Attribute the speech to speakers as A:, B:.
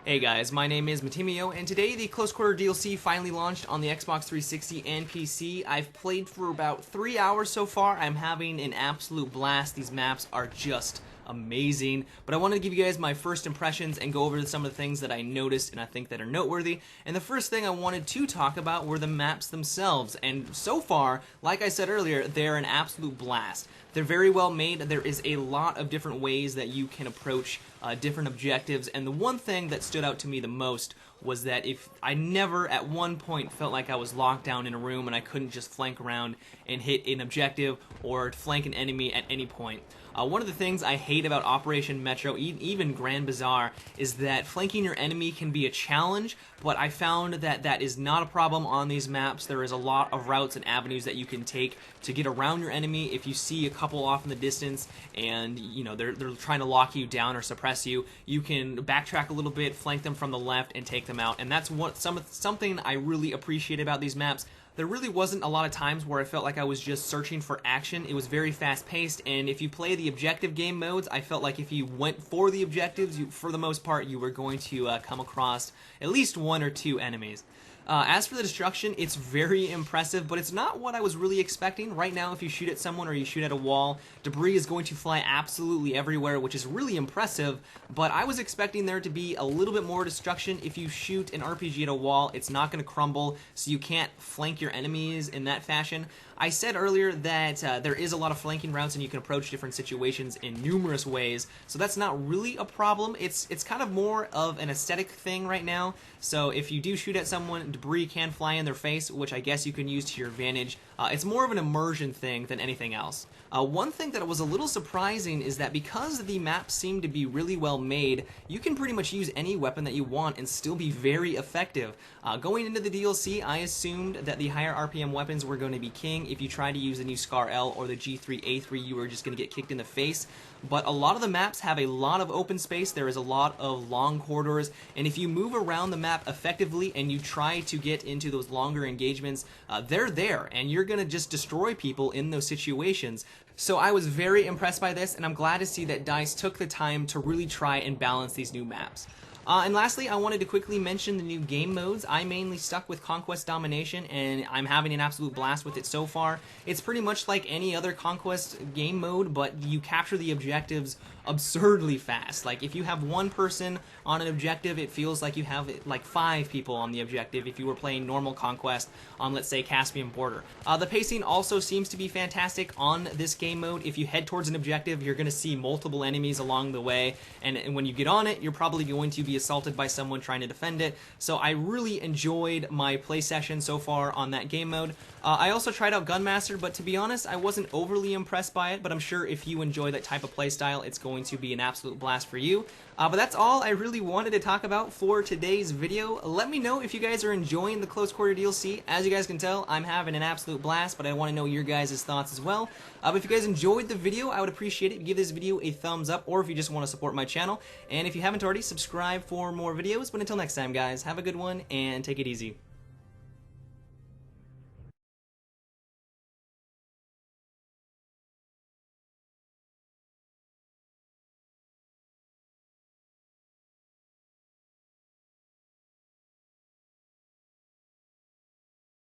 A: Hey guys, my name is Matimio, and today the Close Quarter DLC finally launched on the Xbox 360 and PC. I've played for about 3 hours so far. I'm having an absolute blast. These maps are just amazing, but I wanted to give you guys my first impressions and go over some of the things that I noticed and I think that are noteworthy. And the first thing I wanted to talk about were the maps themselves, and so far, like I said earlier, they're an absolute blast. They're very well made. There is a lot of different ways that you can approach different objectives, and the one thing that stood out to me the most was that if I never at one point felt like I was locked down in a room and I couldn't just flank around and hit an objective or flank an enemy at any point. One of the things I hate about Operation Metro, even Grand Bazaar, is that flanking your enemy can be a challenge, but I found that that is not a problem on these maps. There is a lot of routes and avenues that you can take to get around your enemy. If you see a couple off in the distance and you know they're trying to lock you down or suppress you, you can backtrack a little bit, flank them from the left, and take them out. And that's something I really appreciate about these maps. There really wasn't a lot of times where I felt like I was just searching for action. It was very fast-paced, and if you play the objective game modes, I felt like if you went for the objectives, for the most part, you were going to come across at least one or two enemies. As for the destruction, it's very impressive, but it's not what I was really expecting. Right now, if you shoot at someone or you shoot at a wall, debris is going to fly absolutely everywhere, which is really impressive, but I was expecting there to be a little bit more destruction. If you shoot an RPG at a wall, it's not going to crumble, so you can't flank your enemies in that fashion. I said earlier that there is a lot of flanking routes and you can approach different situations in numerous ways, so that's not really a problem. It's kind of more of an aesthetic thing right now, so if you do shoot at someone, debris can fly in their face, which I guess you can use to your advantage. It's more of an immersion thing than anything else. One thing that was a little surprising is that because the maps seem to be really well made, you can pretty much use any weapon that you want and still be very effective. Going into the DLC, I assumed that the higher RPM weapons were going to be king. If you tried to use the new Scar L or the G3A3, you were just going to get kicked in the face. But a lot of the maps have a lot of open space. There is a lot of long corridors, and if you move around the map effectively and you try to get into those longer engagements, they're there, and you're going to just destroy people in those situations. So I was very impressed by this, and I'm glad to see that DICE took the time to really try and balance these new maps. And lastly, I wanted to quickly mention the new game modes. I mainly stuck with Conquest Domination, and I'm having an absolute blast with it so far. It's pretty much like any other Conquest game mode, but you capture the objectives absurdly fast. Like, if you have one person on an objective, it feels like you have like 5 people on the objective if you were playing normal Conquest on, let's say, Caspian Border. The pacing also seems to be fantastic on this game mode. If you head towards an objective, you're going to see multiple enemies along the way, and when you get on it, you're probably going to be assaulted by someone trying to defend it. So I really enjoyed my play session so far on that game mode. I also tried out Gunmaster, but to be honest, I wasn't overly impressed by it, but I'm sure if you enjoy that type of play style, it's going to be an absolute blast for you. But that's all I really wanted to talk about for today's video. Let me know if you guys are enjoying the Close Quarter DLC. As you guys can tell, I'm having an absolute blast, but I want to know your guys' thoughts as well. But if you guys enjoyed the video, I would appreciate it. Give this video a thumbs up, or if you just want to support my channel. And if you haven't already, subscribe for more videos. But until next time, guys, have a good one, and take it easy.